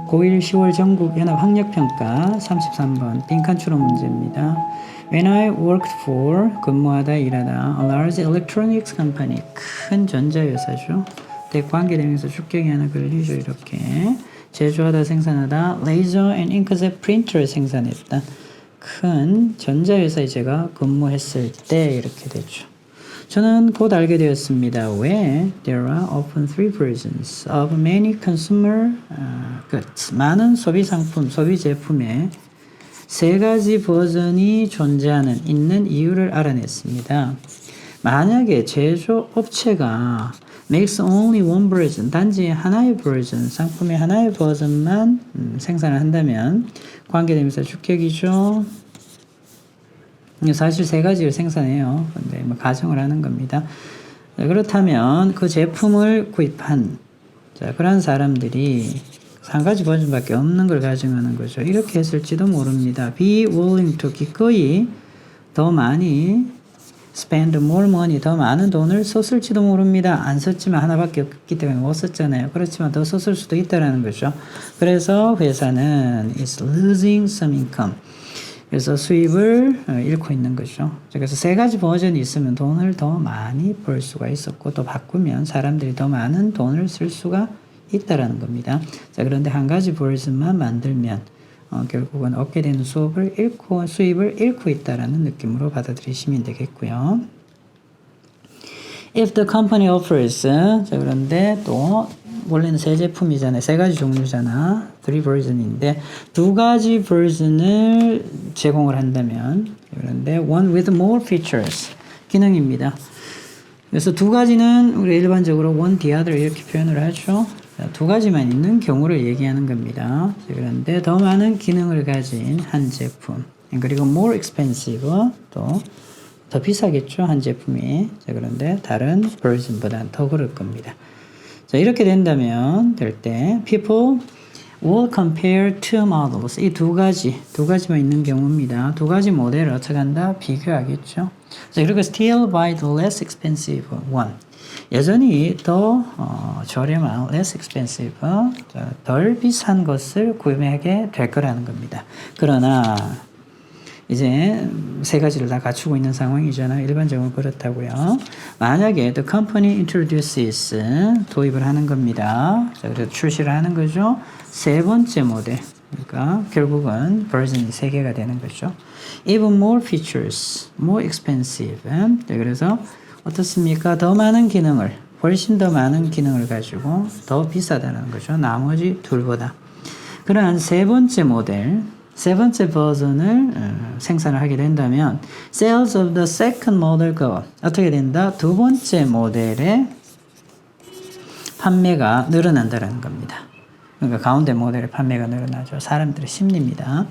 고1 10월 전국 연합 학력평가 33번 빈칸 추론 문제입니다. When I worked for 근무하다 일하다 a large electronics company 큰 전자회사죠. 대 관계되면서 축격이 하나 걸리죠. 이렇게 제조하다 생산하다 laser and inkjet printer를 생산했다. 큰 전자회사에 제가 근무했을 때 이렇게 되죠. 저는 곧 알게 되었습니다. 왜? There are often three versions of many consumer goods. 많은 소비 상품, 소비 제품에 세 가지 버전이 있는 이유를 알아냈습니다. 만약에 제조업체가 makes only one version, 단지 하나의 버전, 상품의 하나의 버전만 생산을 한다면 관계대명사 주격이죠. 사실 세 가지를 생산해요. 근데 뭐 가정을 하는 겁니다. 그렇다면 그 제품을 구입한 그런 사람들이 한 가지 버전밖에 없는 걸 가정하는 거죠. 이렇게 했을지도 모릅니다. Be willing to 기꺼이 더 많이 spend more money 더 많은 돈을 썼을지도 모릅니다. 안 썼지만 하나밖에 없기 때문에 못 썼잖아요. 그렇지만 더 썼을 수도 있다라는 거죠. 그래서 회사는 is losing some income. 그래서 수입을 잃고 있는 거죠. 그래서 세 가지 버전이 있으면 돈을 더 많이 벌 수가 있었고 또 바꾸면 사람들이 더 많은 돈을 쓸 수가 있다라는 겁니다. 자, 그런데 한 가지 버전만 만들면 결국은 얻게 되는 수입을 잃고 있다라는 느낌으로 받아들이시면 되겠고요. If the company offers 자, 그런데 또 원래는 세 제품이잖아요. 세 가지 종류잖아. 3 버전인데 두 가지 버전을 제공을 한다면 그런데 one with more features 기능입니다. 그래서 두 가지는 우리 일반적으로 one the other 이렇게 표현을 하죠. 두 가지만 있는 경우를 얘기하는 겁니다. 그런데 더 많은 기능을 가진 한 제품 그리고 more expensive 또 더 비싸겠죠. 한 제품이. 자, 그런데 다른 버전보다는 더 그럴 겁니다. 자, 이렇게 된다면 될 때 people will compare two models. 이 두 가지만 있는 경우입니다. 두 가지 모델을 어떻게 한다? 비교하겠죠. 자, 그리고 still buy the less expensive one. 여전히 더 저렴한 less expensive, 덜 비싼 것을 구매하게 될 거라는 겁니다. 그러나 이제 세 가지를 다 갖추고 있는 상황이잖아요. 일반적으로 그렇다고요. 만약에 the company introduces 도입을 하는 겁니다. 자, 그래서 출시를 하는 거죠. 세 번째 모델. 그러니까 결국은 버전이 세 개가 되는 거죠. Even more features, more expensive. 자, 그래서 어떻습니까? 더 많은 기능을, 훨씬 더 많은 기능을 가지고 더 비싸다는 거죠. 나머지 둘보다. 그러한 세 번째 모델, 세 번째 버전을 생산을 하게 된다면 sales of the second model go up. 어떻게 된다? 두 번째 모델의 판매가 늘어난다는 겁니다. 그러니까 가운데 모델의 판매가 늘어나죠. 사람들의 심리입니다.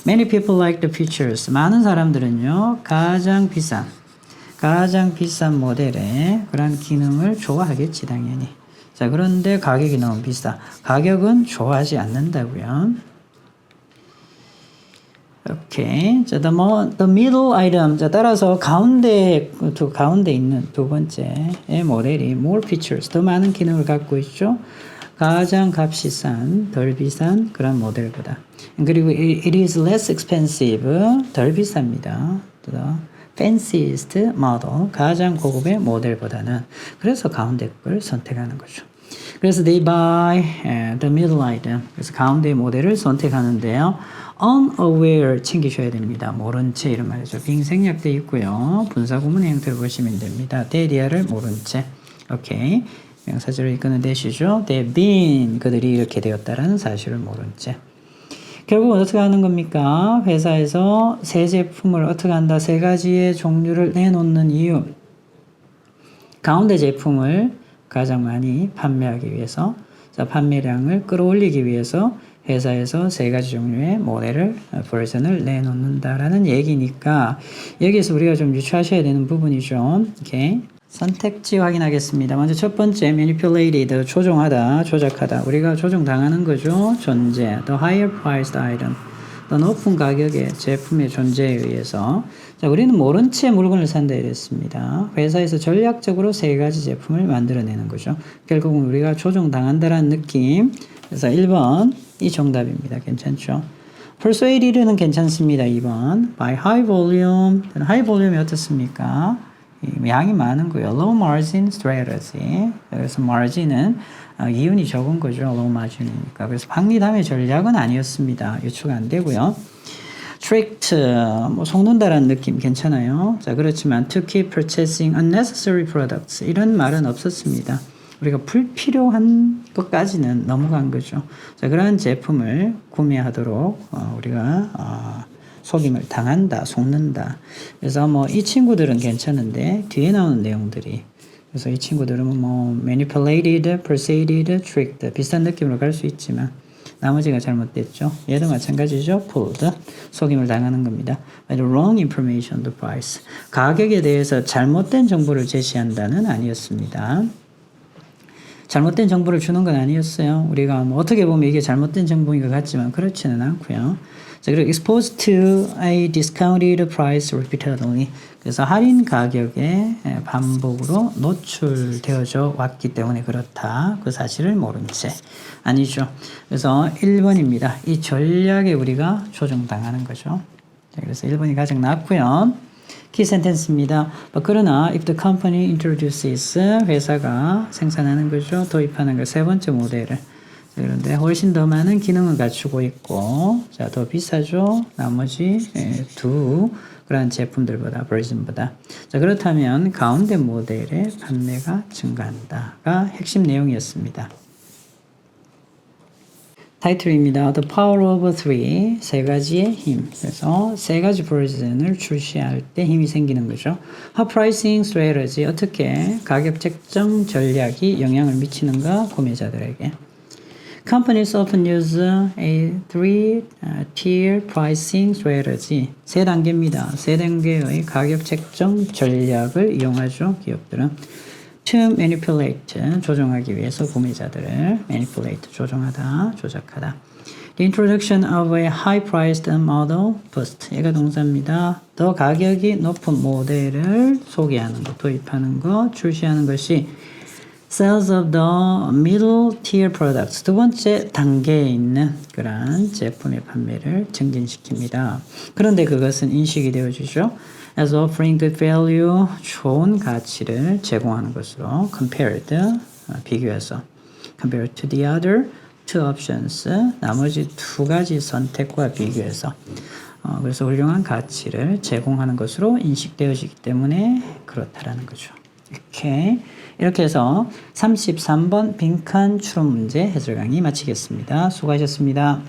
Many people like the features. 많은 사람들은요. 가장 비싼 모델의 그런 기능을 좋아하겠지 당연히. 자, 그런데 가격이 너무 비싸. 가격은 좋아하지 않는다고요. 오케이. 자, the middle item. 자, 따라서 가운데 있는 두 번째의 모델이 more features. 더 많은 기능을 갖고 있죠. 가장 값이 싼, 덜 비싼 그런 모델보다. 그리고 it is less expensive. 덜 비쌉니다. fanciest model. 가장 고급의 모델보다는. 그래서 가운데 걸 선택하는 거죠. 그래서 they buy the middle item. 그래서 가운데 모델을 선택하는데요. unaware 챙기셔야 됩니다. 모른 채 이런 말이죠. being 생략되어 있고요. 분사구문의 형태로 보시면 됩니다. they를 모른 채. 오케이. 명사절을 이끄는 대시죠. they've been 그들이 이렇게 되었다라는 사실을 모른 채. 결국 어떻게 하는 겁니까? 회사에서 새 제품을 어떻게 한다? 세 가지의 종류를 내놓는 이유. 가운데 제품을 가장 많이 판매하기 위해서, 자, 판매량을 끌어올리기 위해서 회사에서 세 가지 종류의 모델을, 버전을 내놓는다라는 얘기니까 여기에서 우리가 좀 유추하셔야 되는 부분이죠. 오케이. 선택지 확인하겠습니다. 먼저 첫 번째, manipulated, 조종하다, 조작하다. 우리가 조종당하는 거죠. 존재, the higher priced item. 더 높은 가격의 제품의 존재에 의해서. 자, 우리는 모른 채 물건을 산다 이랬습니다. 회사에서 전략적으로 세 가지 제품을 만들어내는 거죠. 결국은 우리가 조종당한다라는 느낌. 그래서 1번 이 정답입니다. 괜찮죠? persuade는 괜찮습니다. 2번 by high volume. high volume이 어떻습니까? 양이 많은 거예요. low margin strategy. 그래서 margin은 이윤이 적은 거죠. low margin이니까. 그래서 박리담의 전략은 아니었습니다. 유추가 안 되고요. tricked, 뭐 속는다라는 느낌 괜찮아요. 자, 그렇지만 to keep purchasing unnecessary products 이런 말은 없었습니다. 우리가 불필요한 것까지는 넘어간 거죠. 자, 그러한 제품을 구매하도록 우리가 속임을 당한다, 속는다. 그래서 뭐 이 친구들은 괜찮은데 뒤에 나오는 내용들이 그래서 이 친구들은 뭐 manipulated, persuaded, tricked 비슷한 느낌으로 갈 수 있지만 나머지가 잘못됐죠. 얘도 마찬가지죠. pulled, 속임을 당하는 겁니다. By the wrong information, the price. 가격에 대해서 잘못된 정보를 제시한다는 아니었습니다. 잘못된 정보를 주는 건 아니었어요. 우리가 뭐 어떻게 보면 이게 잘못된 정보인 것 같지만 그렇지는 않고요. 자, 그리고 exposed to a discounted price repeatedly. 그래서 할인 가격에 반복으로 노출되어져 왔기 때문에 그렇다. 그 사실을 모른 채. 아니죠. 그래서 1번입니다. 이 전략에 우리가 조정당하는 거죠. 자, 그래서 1번이 가장 낫고요. 키 센텐스입니다. 그러나 if the company introduces 회사가 생산하는 거죠. 도입하는 거 세 번째 모델을 그런데 훨씬 더 많은 기능을 갖추고 있고 자, 더 비싸죠. 나머지 두 그런 제품들보다 버전보다 자, 그렇다면 가운데 모델의 판매가 증가한다가 핵심 내용이었습니다. 타이틀입니다. The Power of Three, 세 가지의 힘. 그래서 세 가지 버전을 출시할 때 힘이 생기는 거죠. How pricing strategy, 어떻게 가격 책정 전략이 영향을 미치는가 구매자들에게. Companies often use a three-tier pricing strategy. 세 단계입니다. 세 단계의 가격 책정 전략을 이용하죠. 기업들은. To manipulate, 조종하기 위해서 구매자들을 manipulate, 조종하다, 조작하다. The introduction of a high-priced model boost. 얘가 동사입니다. 더 가격이 높은 모델을 소개하는 것, 도입하는 것, 출시하는 것이 sales of the middle tier products. 두 번째 단계에 있는 그러한 제품의 판매를 증진시킵니다. 그런데 그것은 인식이 되어지죠. as offering good value, 좋은 가치를 제공하는 것으로 compared, 비교해서 compared to the other two options, 나머지 두 가지 선택과 비교해서 그래서 훌륭한 가치를 제공하는 것으로 인식되어지기 때문에 그렇다라는 거죠. 이렇게 해서 33번 빈칸 추론 문제 해설 강의 마치겠습니다. 수고하셨습니다.